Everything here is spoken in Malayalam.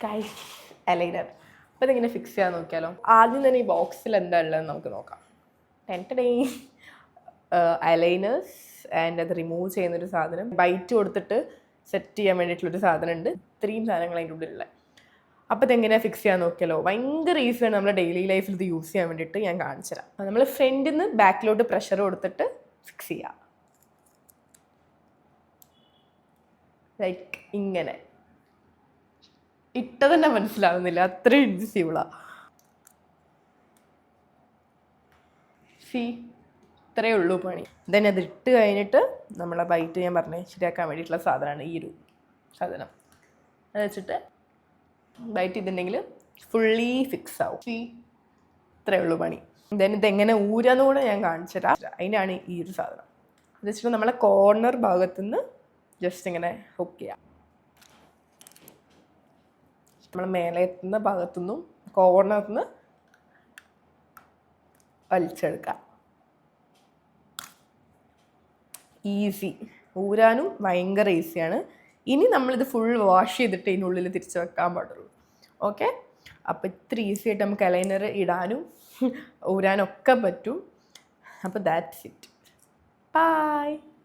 Guys aligner. അപ്പോൾ ഇതിങ്ങനെ ഫിക്സ് ചെയ്യാൻ നോക്കിയാലോ. ആദ്യം തന്നെ ഈ ബോക്സിൽ എന്താ ഉള്ളതെന്ന് നമുക്ക് നോക്കാം. അലൈനേഴ്സ് ആൻഡ് അത് റിമൂവ് ചെയ്യുന്നൊരു സാധനം, ബൈറ്റ് കൊടുത്തിട്ട് സെറ്റ് ചെയ്യാൻ വേണ്ടിയിട്ടുള്ളൊരു സാധനം ഉണ്ട്. ഇത്രയും സാധനങ്ങൾ അതിൻ്റെ ഉള്ളിലുള്ള. അപ്പോൾ ഇതെങ്ങനെയാണ് ഫിക്സ് ചെയ്യാൻ നോക്കിയാലോ. ഭയങ്കര ഈസിയാണ് നമ്മുടെ ഡെയിലി ലൈഫിൽ ഇത് യൂസ് ചെയ്യാൻ വേണ്ടിയിട്ട്. ഞാൻ കാണിച്ചു തരാം. നമ്മൾ ഫ്രണ്ടിൽ നിന്ന് ബാക്കിലോട്ട് പ്രഷർ കൊടുത്തിട്ട് ഫിക്സ് ചെയ്യുക. ലൈക്ക് ഇങ്ങനെ. ഇട്ട തന്നെ മനസ്സിലാവുന്നില്ല, അത്രയും ഇൻസിബിളാണ്. ഇത്രയേ ഉള്ളൂ പണി. ദെൻ അത് ഇട്ട് കഴിഞ്ഞിട്ട് നമ്മളെ ബൈറ്റ് ഞാൻ പറഞ്ഞേ ശരിയാക്കാൻ വേണ്ടിയിട്ടുള്ള സാധനമാണ് ഈ ഒരു സാധനം. അത് വെച്ചിട്ട് ബൈറ്റ് ചെയ്തിട്ടുണ്ടെങ്കിൽ ഫുള്ളി ഫിക്സ് ആവും. ഇത്രയേ ഉള്ളൂ പണി. ദെൻ ഇതെങ്ങനെ ഊരാന്ന് കൂടെ ഞാൻ കാണിച്ചു തരാം. അതിനാണ് ഈ ഒരു സാധനം. അത് വെച്ചിട്ട് നമ്മളെ കോർണർ ഭാഗത്തുനിന്ന് ജസ്റ്റ് ഇങ്ങനെ ഹുക്ക് ചെയ്യാം. നമ്മൾ മേലെ എത്തുന്ന ഭാഗത്തുനിന്നും കോർണറിൽ നിന്ന് വലിച്ചെടുക്കാം. ഈസി. ഊരാനും ഭയങ്കര ഈസിയാണ്. ഇനി നമ്മളിത് ഫുൾ വാഷ് ചെയ്തിട്ട് ഇതിനുള്ളിൽ തിരിച്ച് വെക്കാൻ പാടുള്ളൂ. ഓക്കെ, അപ്പോൾ ഇത്ര ഈസി ആയിട്ട് നമുക്ക് അലൈനർ ഇടാനും ഊരാനൊക്കെ പറ്റും. അപ്പോൾ ദാറ്റ്സ് ഇറ്റ്. ബൈ.